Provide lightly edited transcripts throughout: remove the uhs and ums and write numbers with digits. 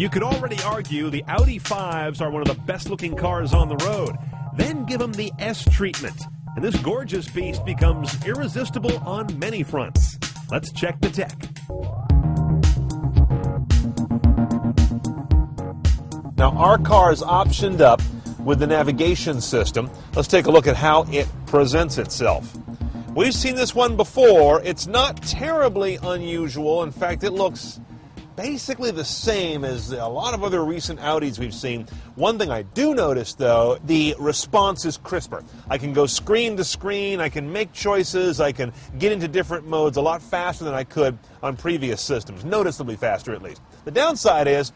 You could already argue the Audi 5s are one of the best-looking cars on the road. Then give them the S treatment, and this gorgeous beast becomes irresistible on many fronts. Let's check the tech. Now, our car is optioned up with the navigation system. Let's take a look at how it presents itself. We've seen this one before. It's not terribly unusual. In fact, it looks basically the same as a lot of other recent Audis we've seen. One thing I do notice, though, the response is crisper. I can go screen to screen, I can make choices, I can get into different modes a lot faster than I could on previous systems, noticeably faster at least. The downside is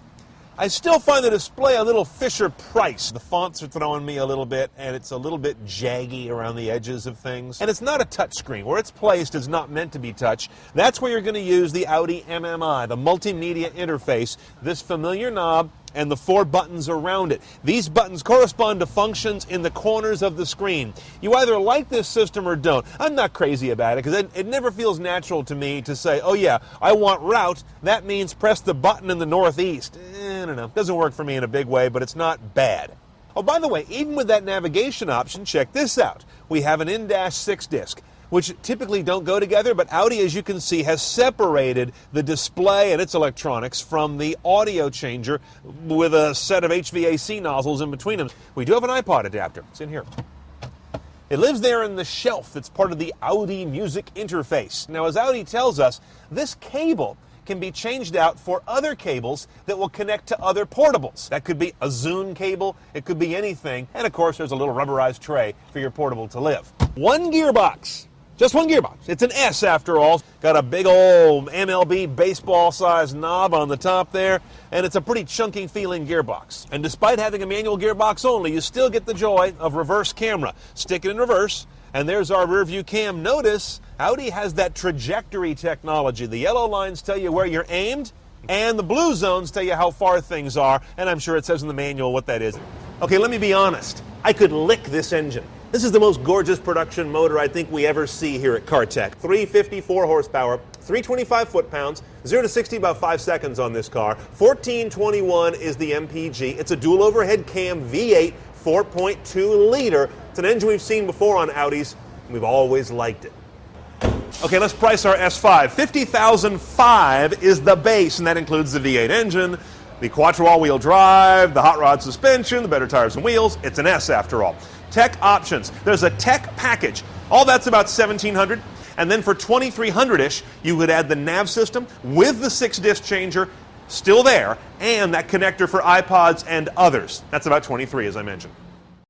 I still find the display a little Fisher-Price. The fonts are throwing me a little bit, and it's a little bit jaggy around the edges of things. And it's not a touch screen. Where it's placed is not meant to be touch. That's where you're going to use the Audi MMI, the multimedia interface, this familiar knob, and the 4 buttons around it. These buttons correspond to functions in the corners of the screen. You either like this system or don't. I'm not crazy about it because it never feels natural to me to say, oh yeah, I want route. That means press the button in the northeast. I don't know. Doesn't work for me in a big way, but it's not bad. Oh, by the way, even with that navigation option, check this out. We have an in-dash 6-disc, which typically don't go together, but Audi, as you can see, has separated the display and its electronics from the audio changer with a set of HVAC nozzles in between them. We do have an iPod adapter. It's in here. It lives there in the shelf that's part of the Audi music interface. Now, as Audi tells us, this cable can be changed out for other cables that will connect to other portables. That could be a Zune cable, it could be anything, and of course there's a little rubberized tray for your portable to live. One gearbox. Just one gearbox. It's an S after all. Got a big old MLB baseball-sized knob on the top there, and it's a pretty chunky feeling gearbox. And despite having a manual gearbox only, you still get the joy of reverse camera. Stick it in reverse, and there's our rear view cam. Notice Audi has that trajectory technology. The yellow lines tell you where you're aimed, and the blue zones tell you how far things are, and I'm sure it says in the manual what that is. Okay, let me be honest. I could lick this engine. This is the most gorgeous production motor I think we ever see here at CarTech. 354 horsepower, 325 foot-pounds, 0 to 60 about 5 seconds on this car. 1421 is the MPG. It's a dual overhead cam V8, 4.2 liter. It's an engine we've seen before on Audis, and we've always liked it. Okay, let's price our S5. $50,005 is the base, and that includes the V8 engine, the quattro all-wheel drive, the hot rod suspension, the better tires and wheels. It's an S after all. Tech options. There's a tech package. All that's about $1,700. And then for $2,300-ish, you would add the nav system with the 6-disc changer still there, and that connector for iPods and others. That's about $23,000, as I mentioned.